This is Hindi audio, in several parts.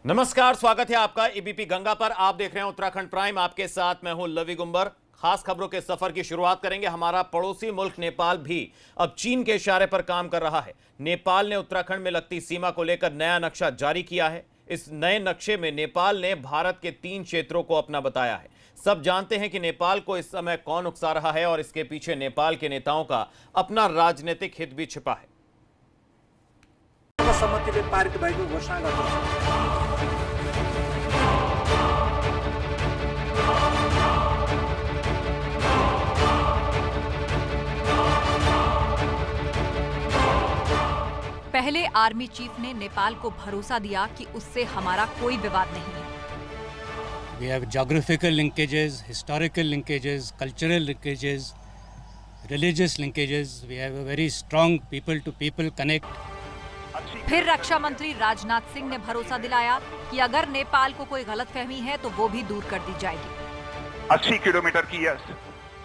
नमस्कार, स्वागत है आपका एबीपी गंगा पर। आप देख रहे हैं उत्तराखंड प्राइम। आपके साथ मैं हूं लवी गुंबर। खास खबरों के सफर की शुरुआत करेंगे। हमारा पड़ोसी मुल्क नेपाल भी अब चीन के इशारे पर काम कर रहा है। नेपाल ने उत्तराखंड में लगती सीमा को लेकर नया नक्शा जारी किया है। इस नए नक्शे में नेपाल ने भारत के 3 क्षेत्रों को अपना बताया है। सब जानते हैं कि नेपाल को इस समय कौन उकसा रहा है और इसके पीछे नेपाल के नेताओं का अपना राजनीतिक हित भी छिपा है। सर्वसम्मतिले पारित भएको घोषणा गर्दछ। पहले आर्मी चीफ ने नेपाल को भरोसा दिया कि उससे हमारा कोई विवाद नहीं है। We have geographical linkages, historical linkages, cultural linkages, religious linkages. We have a very strong people-to-people connect. फिर रक्षा मंत्री राजनाथ सिंह ने भरोसा दिलाया कि अगर नेपाल को कोई गलतफहमी है तो वो भी दूर कर दी जाएगी। 80 किलोमीटर की यह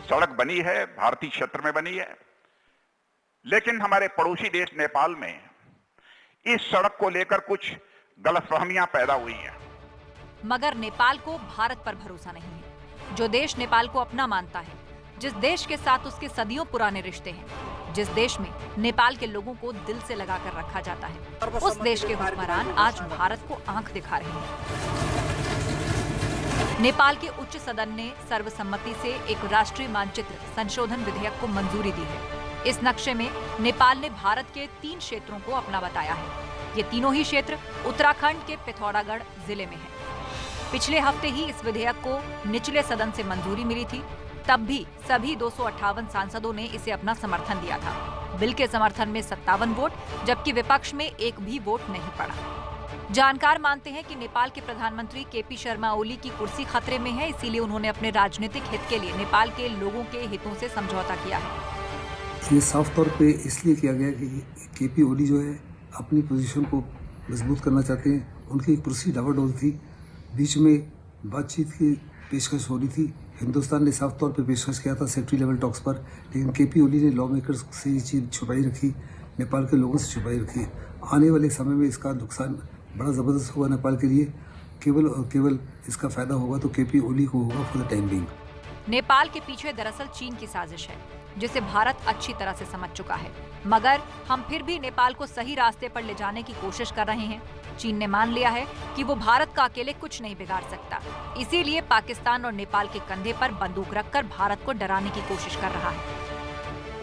सड़क बनी है, भारतीय क्षेत्र में बनी है, लेकिन हमारे पड़ोसी देश नेपाल में इस सड़क को लेकर कुछ गलतफहमियां पैदा हुई हैं। मगर नेपाल को भारत पर भरोसा नहीं है। जो देश नेपाल को अपना मानता है, जिस देश के साथ उसके सदियों पुराने रिश्ते हैं, जिस देश में नेपाल के लोगों को दिल से लगाकर रखा जाता है, उस देश के हुक्मरान आज भारत को आंख दिखा रहे हैं। नेपाल के उच्च सदन ने सर्वसम्मति से एक राष्ट्रीय मानचित्र संशोधन विधेयक को मंजूरी दी है। इस नक्शे में नेपाल ने भारत के 3 क्षेत्रों को अपना बताया है। ये तीनों ही क्षेत्र उत्तराखंड के पिथौरागढ़ जिले में है। पिछले हफ्ते ही इस विधेयक को निचले सदन से मंजूरी मिली थी। तब भी सभी 258 सांसदों ने इसे अपना समर्थन दिया था। बिल के समर्थन में 57 वोट, जबकि विपक्ष में एक भी वोट नहीं पड़ा। जानकार मानते हैं कि नेपाल के प्रधानमंत्री केपी शर्मा ओली की कुर्सी खतरे में है, इसीलिए उन्होंने अपने राजनीतिक हित के लिए नेपाल के लोगों के हितों से समझौता किया है। ये साफ तौर पे इसलिए किया गया कि केपी ओली जो है अपनी पोजीशन को मजबूत करना चाहते हैं। उनकी एक कुर्सी डावाडोल थी, बीच में बातचीत की पेशकश हो रही थी। हिंदुस्तान ने साफ तौर पे पेशकश किया था सेक्रेटरी लेवल टॉक्स पर, लेकिन केपी ओली ने लॉ मेकर्स से ये चीज़ छुपाई रखी, नेपाल के लोगों से छुपाई रखी। आने वाले समय में इसका नुकसान बड़ा ज़बरदस्त होगा नेपाल के लिए। केवल और केवल इसका फायदा होगा तो केपी ओली को होगा for the time being. Nepal के पीछे दरअसल चीन की साजिश है, जिसे भारत अच्छी तरह से समझ चुका है। मगर हम फिर भी नेपाल को सही रास्ते पर ले जाने की कोशिश कर रहे हैं। चीन ने मान लिया है कि वो भारत का अकेले कुछ नहीं बिगाड़ सकता, इसीलिए पाकिस्तान और नेपाल के कंधे पर बंदूक रखकर भारत को डराने की कोशिश कर रहा है।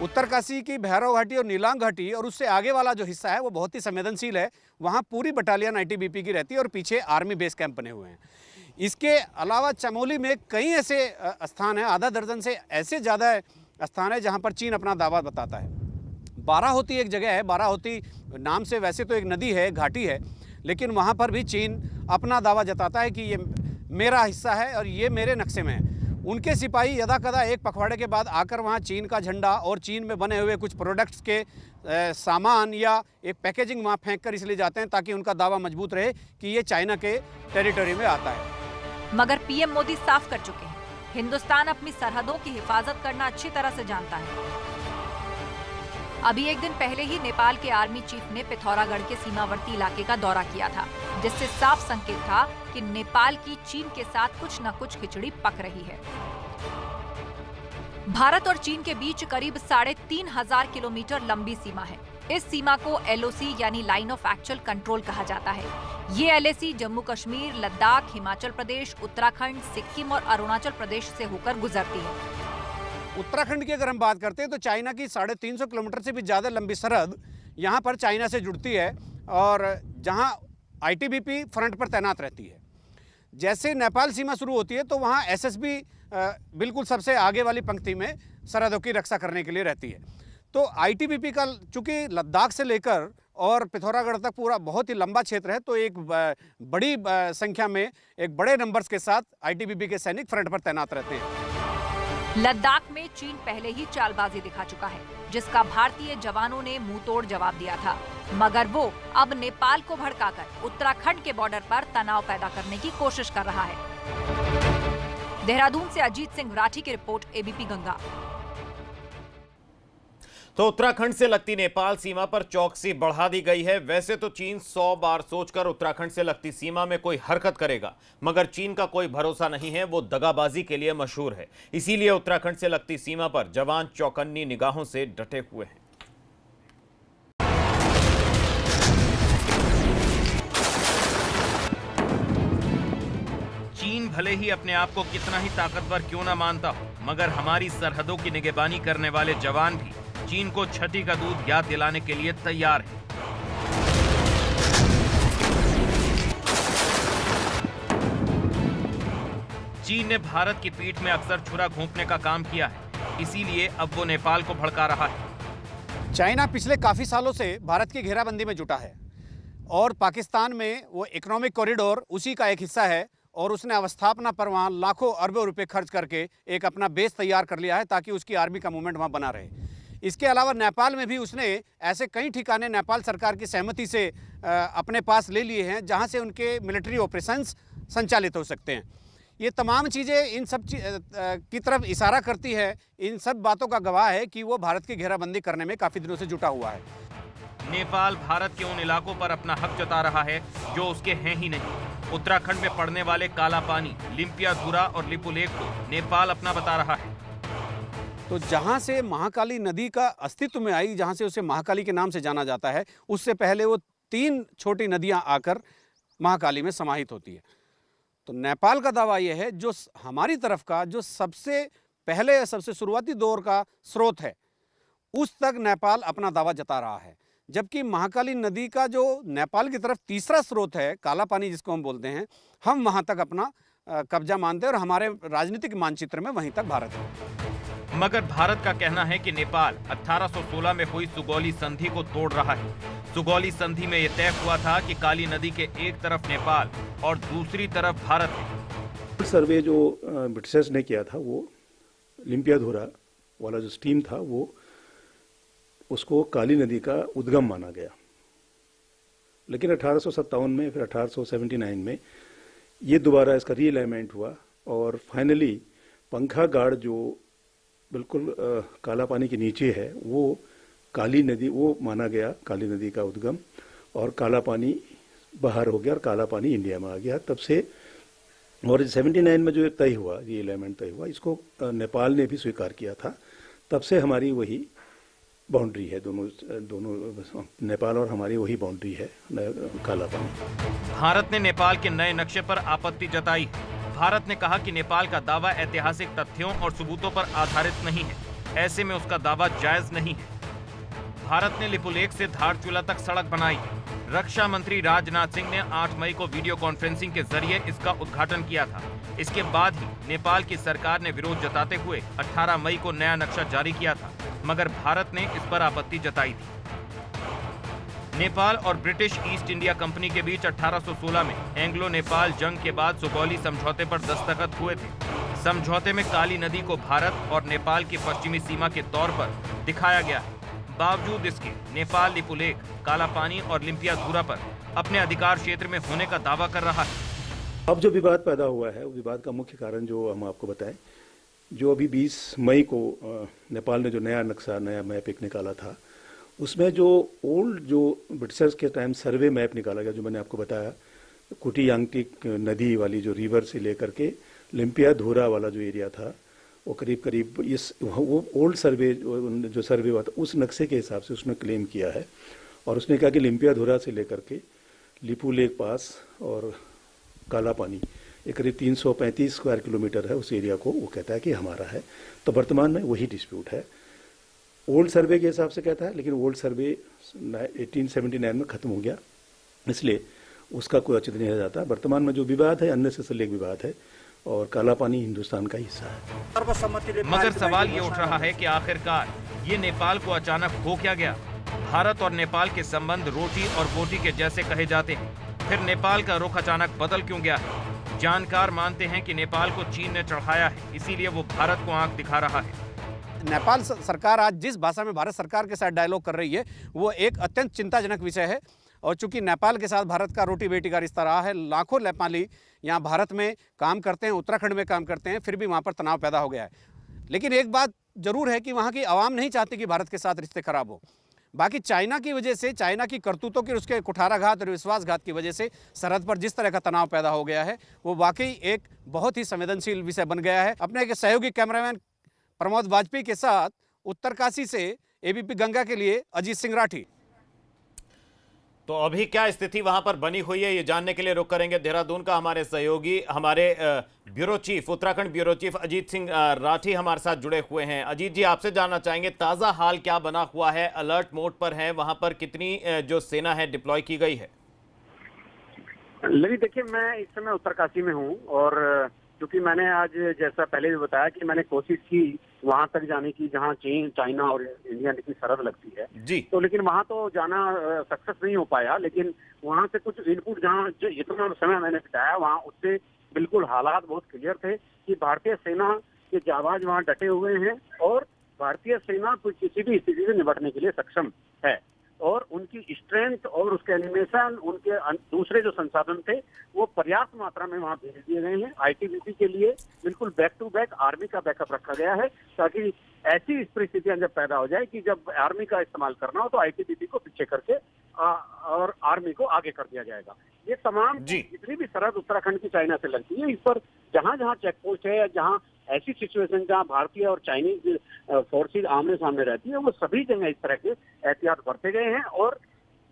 उत्तरकाशी की भैरव घाटी और नीलांग घाटी और उससे आगे वाला जो हिस्सा है वो बहुत ही संवेदनशील है। वहाँ पूरी बटालियन आईटीबीपी की रहती है और पीछे आर्मी बेस कैंप बने हुए हैं। इसके अलावा चमोली में कई ऐसे स्थान हैं, आधा दर्जन से ऐसे ज़्यादा स्थान है जहाँ पर चीन अपना दावा बताता है। बाराहोती एक जगह है, बाराहोती नाम से वैसे तो एक नदी है, घाटी है, लेकिन वहाँ पर भी चीन अपना दावा जताता है कि ये मेरा हिस्सा है और ये मेरे नक्शे में है। उनके सिपाही यदा कदा एक पखवाड़े के बाद आकर वहाँ चीन का झंडा और चीन में बने हुए कुछ प्रोडक्ट्स के सामान या एक पैकेजिंग वहाँ फेंक कर इसलिए जाते हैं ताकि उनका दावा मजबूत रहे कि ये चाइना के टेरिटरी में आता है। मगर पीएम मोदी साफ कर चुके हैं, हिंदुस्तान अपनी सरहदों की हिफाजत करना अच्छी तरह से जानता है। अभी एक दिन पहले ही नेपाल के आर्मी चीफ ने पिथौरागढ़ के सीमावर्ती इलाके का दौरा किया था, जिससे साफ संकेत था कि नेपाल की चीन के साथ कुछ न कुछ खिचड़ी पक रही है। भारत और चीन के बीच करीब 3500 किलोमीटर लंबी सीमा है। इस सीमा को एलओसी यानी लाइन ऑफ एक्चुअल कंट्रोल कहा जाता है। ये एलएसी जम्मू कश्मीर, लद्दाख, हिमाचल प्रदेश, उत्तराखंड, सिक्किम और अरुणाचल प्रदेश से होकर गुजरती है। उत्तराखंड की अगर हम बात करते हैं तो चाइना की 350 किलोमीटर से भी ज़्यादा लंबी सरहद यहाँ पर चाइना से जुड़ती है और जहाँ आईटीबीपी फ्रंट पर तैनात रहती है। जैसे नेपाल सीमा शुरू होती है तो वहाँ एसएसबी बिल्कुल सबसे आगे वाली पंक्ति में सरहदों की रक्षा करने के लिए रहती है। तो आईटीबीपी का चूँकि लद्दाख से लेकर और पिथौरागढ़ तक पूरा बहुत ही लंबा क्षेत्र है, तो एक बड़ी संख्या में एक बड़े नंबर्स के साथ आईटीबीपी के सैनिक फ्रंट पर तैनात रहते हैं। लद्दाख में चीन पहले ही चालबाजी दिखा चुका है, जिसका भारतीय जवानों ने मुंहतोड़ जवाब दिया था। मगर वो अब नेपाल को भड़काकर उत्तराखंड के बॉर्डर पर तनाव पैदा करने की कोशिश कर रहा है। देहरादून से अजीत सिंह राठी की रिपोर्ट, एबीपी गंगा। तो उत्तराखंड से लगती नेपाल सीमा पर चौकसी बढ़ा दी गई है। वैसे तो चीन 100 बार सोचकर उत्तराखंड से लगती सीमा में कोई हरकत करेगा, मगर चीन का कोई भरोसा नहीं है। वो दगाबाजी के लिए मशहूर है। इसीलिए उत्तराखंड से लगती सीमा पर जवान चौकन्नी निगाहों से डटे हुए हैं। चीन भले ही अपने आप को कितना ही ताकतवर क्यों ना मानता हो, मगर हमारी सरहदों की निगरानी करने वाले जवान भी चीन को छठी का दूध याद दिलाने के लिए तैयार हैं। चीन ने भारत की पीठ में अक्सर छुरा घोंपने का काम किया है, इसीलिए अब वो नेपाल को भड़का रहा है। चाइना पिछले काफ़ी सालों से भारत की घेराबंदी में जुटा है और पाकिस्तान में वो इकोनॉमिक कॉरिडोर उसी का एक हिस्सा है और उसने अवस्थापना पर वहाँ लाखों अरबों रुपए खर्च करके एक अपना बेस तैयार कर लिया है ताकि उसकी आर्मी का मूवमेंट वहाँ बना रहे। इसके अलावा नेपाल में भी उसने ऐसे कई ठिकाने नेपाल सरकार की सहमति से अपने पास ले लिए हैं जहाँ से उनके मिलिट्री ऑपरेशंस संचालित हो सकते हैं। ये तमाम चीज़ें इन सब की तरफ इशारा करती है, इन सब बातों का गवाह है कि वो भारत की घेराबंदी करने में काफ़ी दिनों से जुटा हुआ है। नेपाल भारत के उन इलाकों पर अपना हक जता रहा है जो उसके हैं ही नहीं। उत्तराखंड में पड़ने वाले काला पानी, लिम्पियाधुरा और लिपुलेख को नेपाल अपना बता रहा है। तो जहाँ से महाकाली नदी का अस्तित्व में आई, जहाँ से उसे महाकाली के नाम से जाना जाता है, उससे पहले वो 3 छोटी नदियाँ आकर महाकाली में समाहित होती है। तो नेपाल का दावा यह है जो हमारी तरफ का जो सबसे पहले सबसे शुरुआती दौर का स्रोत है उस तक नेपाल अपना दावा जता रहा है, जबकि महाकाली नदी का जो नेपाल की तरफ तीसरा स्रोत है काला पानी जिसको हम बोलते हैं, हम वहाँ तक अपना कब्जा मानते हैं और हमारे राजनीतिक मानचित्र में वहीं तक भारत है। मगर भारत का कहना है कि नेपाल 1816 में हुई सुगौली संधि को तोड़ रहा है। सुगौली संधि में यह तय हुआ था कि काली नदी के एक तरफ नेपाल और दूसरी तरफ भारत है। सर्वे जो ब्रिटिशर्स ने किया था वो लिम्पियाधुरा वाला जो स्ट्रीम था वो उसको काली नदी का उद्गम माना गया, लेकिन 1857 में फिर 1879 में ये दोबारा इसका रीअलाइनमेंट हुआ और फाइनली पंखा गाड़ जो बिल्कुल काला पानी के नीचे है वो काली नदी वो माना गया, काली नदी का उद्गम, और काला पानी बाहर हो गया और काला पानी इंडिया में आ गया। तब से और 79 में जो तय हुआ, रीअलाइनमेंट तय हुआ, इसको नेपाल ने भी स्वीकार किया था। तब से हमारी वही बाउंड्री है, दोनों नेपाल और हमारी वही बाउंड्री है काला पानी। भारत ने नेपाल के नए नक्शे पर आपत्ति जताई। भारत ने कहा कि नेपाल का दावा ऐतिहासिक तथ्यों और सबूतों पर आधारित नहीं है, ऐसे में उसका दावा जायज नहीं है। भारत ने लिपुलेख से धारचूला तक सड़क बनाई। रक्षा मंत्री राजनाथ सिंह ने 8 मई को वीडियो कॉन्फ्रेंसिंग के जरिए इसका उद्घाटन किया था। इसके बाद ही नेपाल की सरकार ने विरोध जताते हुए 18 मई को नया नक्शा जारी किया था, मगर भारत ने इस पर आपत्ति जताई थी। नेपाल और ब्रिटिश ईस्ट इंडिया कंपनी के बीच 1816 में एंग्लो नेपाल जंग के बाद सुगौली समझौते पर दस्तखत हुए थे। समझौते में काली नदी को भारत और नेपाल की पश्चिमी सीमा के तौर पर दिखाया गया है। बावजूद इसके नेपाल लिपुलेख, काला पानी और लिम्पियाधुरा पर अपने अधिकार क्षेत्र में होने का दावा कर रहा है। अब जो विवाद पैदा हुआ है, विवाद का मुख्य कारण जो हम आपको बताएं, जो अभी 20 मई को नेपाल ने जो नया नक्शा, नया मैप एक निकाला था, उसमें जो ओल्ड जो ब्रिटिशर्स के टाइम सर्वे मैप निकाला गया, जो मैंने आपको बताया, कुटीयांगटिक नदी वाली जो रिवर से लेकर के लिम्पियाधुरा वाला जो एरिया था, वो करीब करीब वो ओल्ड सर्वे जो सर्वे हुआ था उस नक्शे के हिसाब से उसने क्लेम किया है। और उसने कहा कि लिम्पियाधुरा से लेकर के लिपुलेख पास और काला पानी ये करीब 335 स्क्वायर किलोमीटर है, उस एरिया को वो कहता है कि हमारा है। तो वर्तमान में वही डिस्प्यूट है, ओल्ड सर्वे के हिसाब से कहता है, लेकिन ओल्ड सर्वे 1879 में खत्म हो गया, इसलिए उसका कोई औचित्य नहीं रह जाता। वर्तमान में जो विवाद है अननेसेसरी विवाद है और काला पानी हिंदुस्तान का हिस्सा है। मगर सवाल ये उठ रहा है कि आखिरकार ये नेपाल को अचानक हो क्या गया? भारत और नेपाल के संबंध रोटी और बोटी के जैसे कहे जाते हैं, फिर नेपाल का रुख अचानक बदल क्यों गया है? जानकार मानते हैं कि नेपाल को चीन ने चढ़ाया है, इसीलिए वो भारत को आंख दिखा रहा है। नेपाल सरकार आज जिस भाषा में भारत सरकार के साथ डायलॉग कर रही है वो एक अत्यंत चिंताजनक विषय है। और चूंकि नेपाल के साथ भारत का रोटी बेटी का रिश्ता रहा है, लाखों नेपाली यहाँ भारत में काम करते हैं, उत्तराखंड में काम करते हैं, फिर भी वहाँ पर तनाव पैदा हो गया है। लेकिन एक बात जरूर है कि वहाँ की आवाम नहीं चाहती कि भारत के साथ रिश्ते खराब हो। बाकी चाइना की वजह से, चाइना की करतूतों की, उसके कुठाराघात और विश्वासघात की वजह से सरहद पर जिस तरह का तनाव पैदा हो गया है वो वाकई एक बहुत ही संवेदनशील विषय बन गया है। अपने एक सहयोगी कैमरामैन प्रमोद वाजपेयी के साथ उत्तरकाशी से एबीपी गंगा के लिए अजीत सिंह राठी। तो अभी क्या स्थिति वहां पर बनी हुई है, ये जानने के लिए रुक करेंगे देहरादून का हमारे सहयोगी, हमारे bureau chief, Uttarakhand bureau chief Ajit Singh Rathi हमारे साथ जुड़े हुए हैं। अजीत जी, आपसे जानना चाहेंगे ताज़ा हाल क्या बना हुआ है, अलर्ट मोड पर है, वहां पर कितनी जो सेना है डिप्लॉय की गई है? लवी, देखिए, मैं इस समय उत्तरकाशी में हूँ और क्योंकि मैंने आज, जैसा पहले भी बताया, कि मैंने कोशिश की वहां तक जाने की जहां चीन, चाइना और इंडिया की सरहद लगती है जी, तो लेकिन वहां तो जाना सक्सेस नहीं हो पाया। लेकिन वहां से कुछ इनपुट, जहां जितना समय मैंने बिताया वहां, उससे बिल्कुल हालात बहुत क्लियर थे कि भारतीय सेना के जाबाज वहां डटे हुए हैं और भारतीय सेना किसी भी स्थिति से निपटने के लिए सक्षम है और उनकी स्ट्रेंथ और उसके एनिमेशन, उनके दूसरे जो संसाधन थे वो पर्याप्त मात्रा में वहां भेज दिए गए हैं। आईटीबीपी के लिए बिल्कुल बैक टू बैक आर्मी का बैकअप रखा गया है ताकि ऐसी परिस्थितियां जब पैदा हो जाए कि जब आर्मी का इस्तेमाल करना हो तो आईटीबीपी को पीछे करके और आर्मी को आगे कर दिया जाएगा। ये तमाम जितनी भी सरहद उत्तराखंड की चाइना से लगती है, इस पर जहां जहां चेक पोस्ट है, जहां ऐसी सिचुएशन जहां भारतीय और चाइनीज फोर्सेज आमने सामने रहती है, वो सभी जगह इस तरह के एहतियात बरते गए हैं और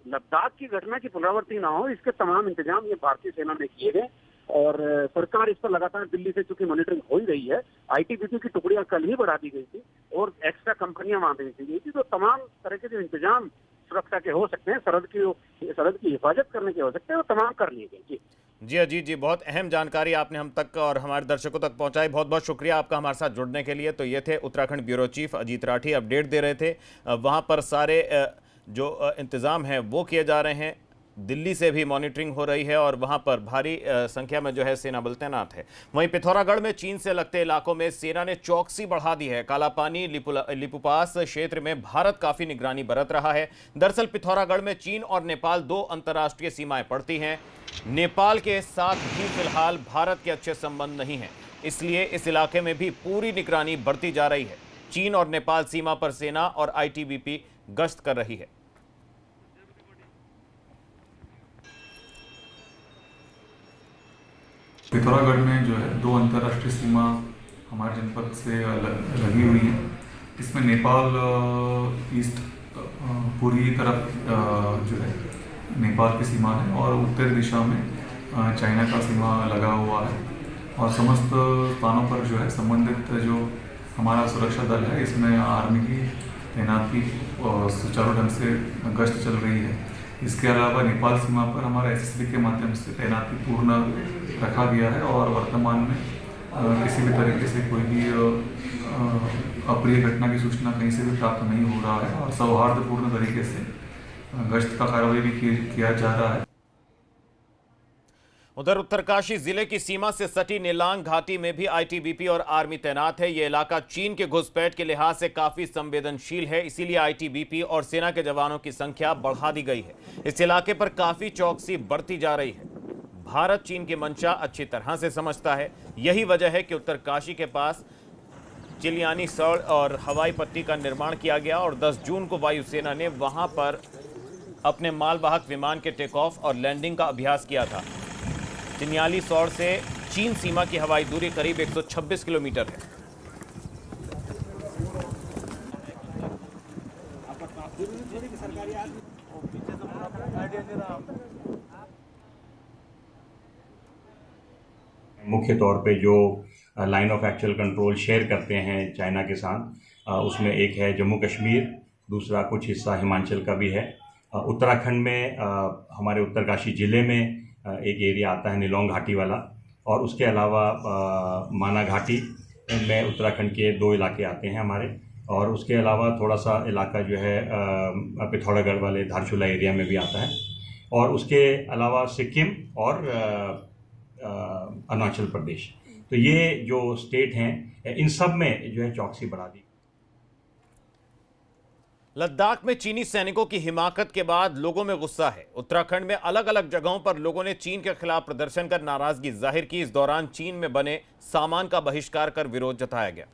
लद्दाख की घटना की पुनरावृत्ति ना हो इसके तमाम इंतजाम ये भारतीय सेना ने किए गए और सरकार इस पर लगातार दिल्ली से चूंकि मॉनिटरिंग हो ही रही है। आईटीबीपी की टुकड़ियां कल ही बढ़ा दी गई थी और एक्स्ट्रा कंपनियां वहां भेज दी गई थी, तो तमाम तरह के जो इंतजाम सुरक्षा के हो सकते हैं, सरहद की हिफाजत करने के हो सकते हैं, वो तमाम कर लिए गए। जी अजीत जी, बहुत अहम जानकारी आपने हम तक और हमारे दर्शकों तक पहुंचाई। बहुत बहुत शुक्रिया आपका हमारे साथ जुड़ने के लिए। तो ये थे Uttarakhand bureau chief Ajit Rathi, update दे रहे थे। वहां पर सारे जो इंतज़ाम हैं वो किए जा रहे हैं, दिल्ली से भी मॉनिटरिंग हो रही है और वहां पर भारी संख्या में जो है सेना बल तैनात है। वहीं पिथौरागढ़ में चीन से लगते इलाकों में सेना ने चौकसी बढ़ा दी है। कालापानी, लिपुपास क्षेत्र में भारत काफी निगरानी बरत रहा है। दरअसल पिथौरागढ़ में चीन और नेपाल दो अंतर्राष्ट्रीय सीमाएं पड़ती हैं। नेपाल के साथ भी फिलहाल भारत के अच्छे संबंध नहीं हैं, इसलिए इस इलाके में भी पूरी निगरानी बरती जा रही है। चीन और नेपाल सीमा पर सेना और आईटीबीपी गश्त कर रही है। पिथौरागढ़ में जो है दो अंतर्राष्ट्रीय सीमा हमारे जनपद से लगी हुई है। इसमें नेपाल ईस्ट पूरी तरफ जो है नेपाल की सीमा है और उत्तरी दिशा में चाइना का सीमा लगा हुआ है और समस्त स्थानों पर जो है संबंधित जो हमारा सुरक्षा दल है इसमें आर्मी की तैनाती सुचारू ढंग से गश्त चल रही है। इसके अलावा नेपाल सीमा पर हमारा एसएसबी के माध्यम से तैनाती पूर्ण रखा गया है और वर्तमान में किसी भी तरीके से कोई भी अप्रिय घटना की सूचना कहीं से भी प्राप्त नहीं हो रहा है और सौहार्दपूर्ण तरीके से गश्त का कार्रवाई भी किया जा रहा है। उधर उत्तरकाशी जिले की सीमा से सटी नीलांग घाटी में भी आईटीबीपी और आर्मी तैनात है। यह इलाका चीन के घुसपैठ के लिहाज से काफी संवेदनशील है, इसीलिए आईटीबीपी और सेना के जवानों की संख्या बढ़ा दी गई है। इस इलाके पर काफी चौकसी बरती जा रही है। भारत चीन की मंशा अच्छी तरह से समझता है। यही वजह है कि उत्तरकाशी के पास चिलियानी सड़ और हवाई पट्टी का निर्माण किया गया और 10 जून को वायुसेना ने वहां पर अपने मालवाहक विमान के टेक ऑफ और लैंडिंग का अभ्यास किया था। चिन्याली सौड़ से चीन सीमा की हवाई दूरी करीब 126 किलोमीटर है। मुख्य तौर पे जो line of actual control share करते हैं चाइना के साथ, उसमें एक है जम्मू कश्मीर, दूसरा कुछ हिस्सा हिमाचल का भी है। उत्तराखंड में हमारे उत्तरकाशी ज़िले में एक एरिया आता है नीलोंग घाटी वाला और उसके अलावा माना घाटी में उत्तराखंड के 2 इलाके आते हैं हमारे और उसके अलावा थोड़ा सा इलाका जो है पिथौरागढ़ वाले धारचूला एरिया में भी आता है और उसके अलावा सिक्किम और अरुणाचल प्रदेश। तो ये जो स्टेट हैं इन सब में जो है चौकसी बढ़ा दी। लद्दाख में चीनी सैनिकों की हिमाकत के बाद लोगों में गुस्सा है। उत्तराखंड में अलग अलग जगहों पर लोगों ने चीन के खिलाफ प्रदर्शन कर नाराजगी जाहिर की। इस दौरान चीन में बने सामान का बहिष्कार कर विरोध जताया गया।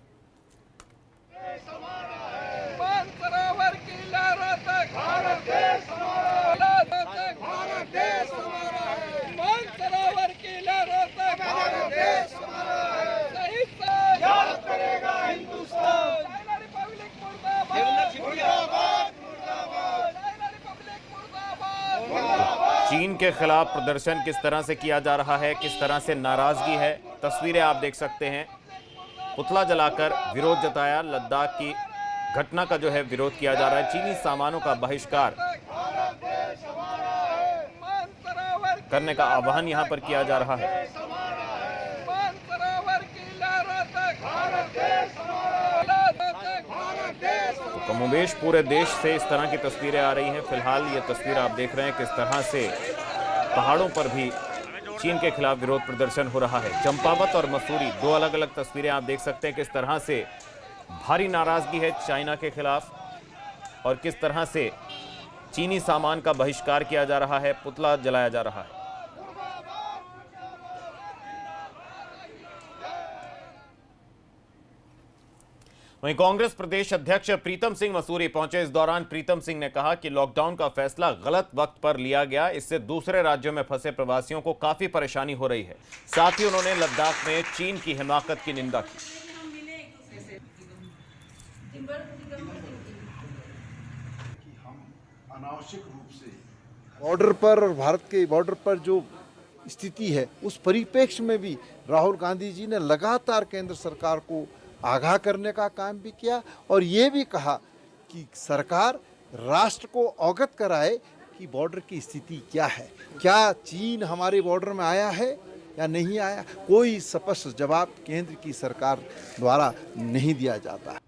मानसरोवर की लहरों तक भारत देश हमारा है। भारत देश हमारा है। मानसरोवर की लहरों तक भारत देश हमारा है। शहीद को याद करेगा हिंदुस्तान। चाइना रिपब्लिक मुर्दाबाद मुर्दाबाद मुर्दाबाद। चाइना रिपब्लिक मुर्दाबाद मुर्दाबाद। चीन के खिलाफ प्रदर्शन किस तरह से किया जा रहा है, किस तरह से नाराजगी है, तस्वीरें आप देख सकते हैं। पुतला जलाकर विरोध जताया, लद्दाख की घटना का जो है विरोध किया जा रहा है। चीनी सामानों का बहिष्कार करने का आह्वान यहां पर किया जा रहा है। तो कमोबेश पूरे देश से इस तरह की तस्वीरें आ रही हैं। फिलहाल ये तस्वीर आप देख रहे हैं किस तरह से पहाड़ों पर भी चीन के खिलाफ विरोध प्रदर्शन हो रहा है। चंपावत और मसूरी, दो अलग अलग तस्वीरें आप देख सकते हैं किस तरह से भारी नाराजगी है चाइना के खिलाफ और किस तरह से चीनी सामान का बहिष्कार किया जा रहा है, पुतला जलाया जा रहा है। वहीं कांग्रेस प्रदेश अध्यक्ष प्रीतम सिंह मसूरी पहुंचे। इस दौरान प्रीतम सिंह ने कहा कि लॉकडाउन का फैसला गलत वक्त पर लिया गया, इससे दूसरे राज्यों में फंसे प्रवासियों को काफी परेशानी हो रही है। साथ ही उन्होंने लद्दाख में चीन की हिमाकत की निंदा की। अनावश्यक रूप से बॉर्डर पर और भारत के बॉर्डर पर जो स्थिति है उस परिप्रेक्ष्य में भी राहुल गांधी जी ने लगातार केंद्र सरकार को आगाह करने का काम भी किया और ये भी कहा कि सरकार राष्ट्र को अवगत कराए कि बॉर्डर की स्थिति क्या है, क्या चीन हमारे बॉर्डर में आया है या नहीं आया। कोई स्पष्ट जवाब केंद्र की सरकार द्वारा नहीं दिया जाता।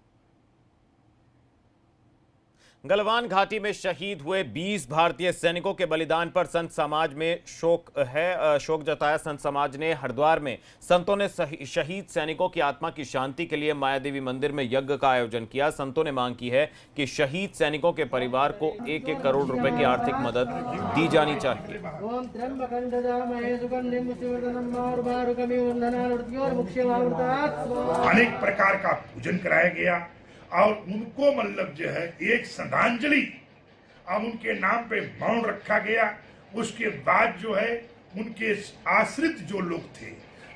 गलवान घाटी में शहीद हुए 20 भारतीय सैनिकों के बलिदान पर संत समाज में शोक है। शोक जताया संत समाज ने। हरिद्वार में संतों ने शहीद सैनिकों की आत्मा की शांति के लिए माया देवी मंदिर में यज्ञ का आयोजन किया। संतों ने मांग की है कि शहीद सैनिकों के परिवार को 1-1 करोड़ रुपए की आर्थिक मदद दी जानी चाहिए। अनेक प्रकार का पूजन कराया गया और उनको मतलब जो है एक श्रद्धांजलि अब उनके नाम पे मौन रखा गया। उसके बाद जो है उनके आश्रित जो लोग थे,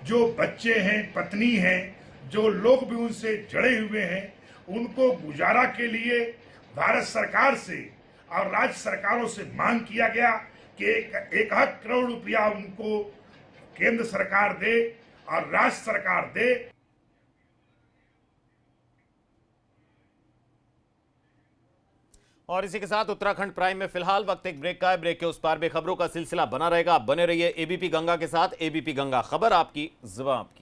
जो बच्चे हैं, पत्नी हैं, जो लोग भी उनसे जड़े हुए हैं, उनको गुजारा के लिए भारत सरकार से और राज्य सरकारों से मांग किया गया कि 1 करोड़ रुपया उनको केंद्र सरकार दे और राज्य सरकार दे। और इसी के साथ उत्तराखंड प्राइम में फिलहाल वक्त एक ब्रेक का है। ब्रेक के उस पार भी खबरों का सिलसिला बना रहेगा। आप बने रहिए एबीपी गंगा के साथ। एबीपी गंगा, खबर आपकी, जुबान आपकी।